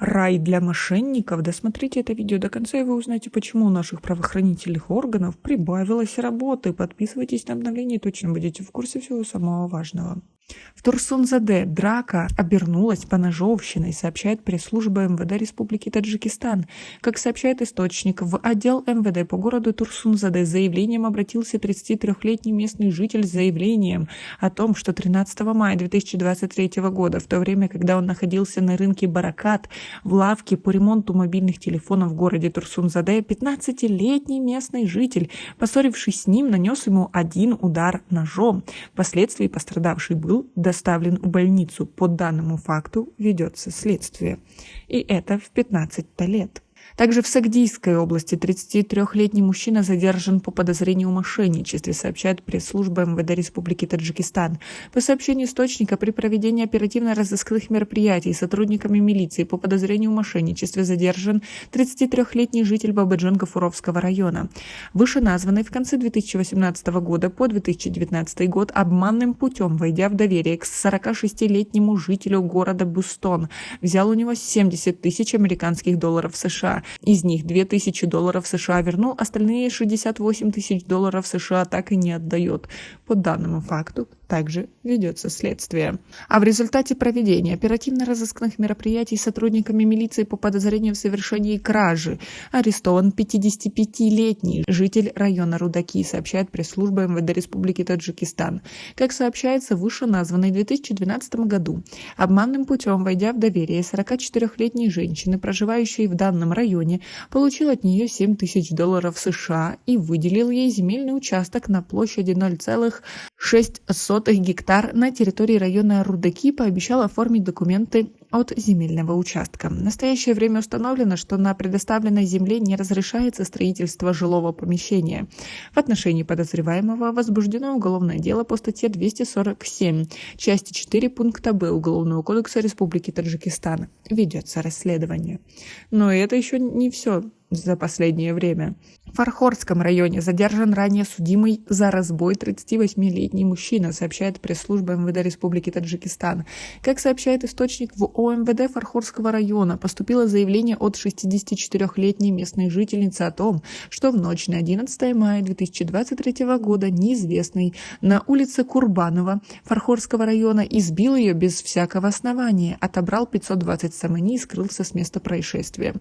Рай для мошенников? Досмотрите это видео до конца, и вы узнаете, почему у наших правоохранительных органов прибавилось работы. Подписывайтесь на обновления, и точно будете в курсе всего самого важного. В Турсунзаде драка обернулась поножовщиной, сообщает пресс-служба МВД Республики Таджикистан. Как сообщает источник, в отдел МВД по городу Турсунзаде с заявлением обратился 33-летний местный житель с заявлением о том, что 13 мая 2023 года, в то время, когда он находился на рынке Баракат, в лавке по ремонту мобильных телефонов в городе Турсунзаде, 15-летний местный житель, поссорившись с ним, нанес ему один удар ножом. Впоследствии пострадавший был доставлен в больницу. По данному факту ведется следствие. И это в 15 лет. Также в Сагдийской области 33-летний мужчина задержан по подозрению в мошенничестве, сообщает пресс-служба МВД Республики Таджикистан. По сообщению источника, при проведении оперативно-розыскных мероприятий сотрудниками милиции по подозрению в мошенничестве задержан 33-летний житель Бабаджан-Гафуровского района. Вышеназванный в конце 2018 года по 2019 год обманным путем, войдя в доверие к 46-летнему жителю города Бустон, взял у него 70 тысяч американских долларов США. Из них $2000 США вернул, остальные 68 тысяч долларов США так и не отдает. По данному факту также ведется следствие. А в результате проведения оперативно-розыскных мероприятий сотрудниками милиции по подозрению в совершении кражи арестован 55-летний житель района Рудаки, сообщает пресс-служба МВД Республики Таджикистан. Как сообщается, вышеназванный в 2012 году обманным путем, войдя в доверие 44-летней женщины, проживающей в данном районе, получил от нее 7 тысяч долларов США и выделил ей земельный участок на площади 0,6 гектар на территории района Рудаки, пообещал оформить документы от земельного участка. В настоящее время установлено, что на предоставленной земле не разрешается строительство жилого помещения. В отношении подозреваемого возбуждено уголовное дело по статье 247, части 4 пункта Б Уголовного кодекса Республики Таджикистан. Ведется расследование. Но это еще не все за последнее время. В Фархорском районе задержан ранее судимый за разбой 38-летний мужчина, сообщает пресс-служба МВД Республики Таджикистан. Как сообщает источник, в ОМВД Фархорского района поступило заявление от 64-летней местной жительницы о том, что в ночь на 11 мая 2023 года неизвестный на улице Курбанова Фархорского района избил ее без всякого основания, отобрал 520 самани и скрылся с места происшествия.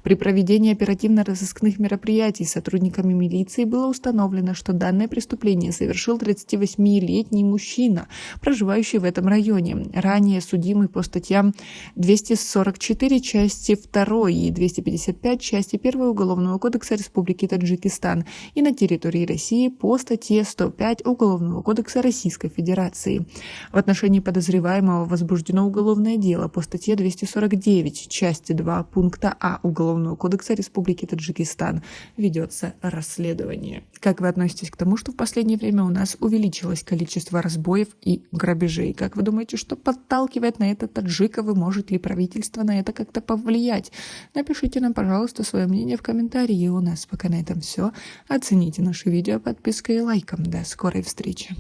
При проведении оперативно-розыскных мероприятий сотрудниками милиции было установлено, что данное преступление совершил 38-летний мужчина, проживающий в этом районе, ранее судимый по статьям 244 части 2 и 255 части 1 Уголовного кодекса Республики Таджикистан и на территории России по статье 105 Уголовного кодекса Российской Федерации. В отношении подозреваемого возбуждено уголовное дело по статье 249 части 2 пункта А Уголовного кодекса Республики Таджикистан. Ведется расследование. Как вы относитесь к тому, что в последнее время у нас увеличилось количество разбоев и грабежей? Как вы думаете, что подталкивает на это таджиков, и может ли правительство на это как-то повлиять? Напишите нам, пожалуйста, свое мнение в комментарии. У нас пока на этом все. Оцените наше видео подпиской и лайком. До скорой встречи.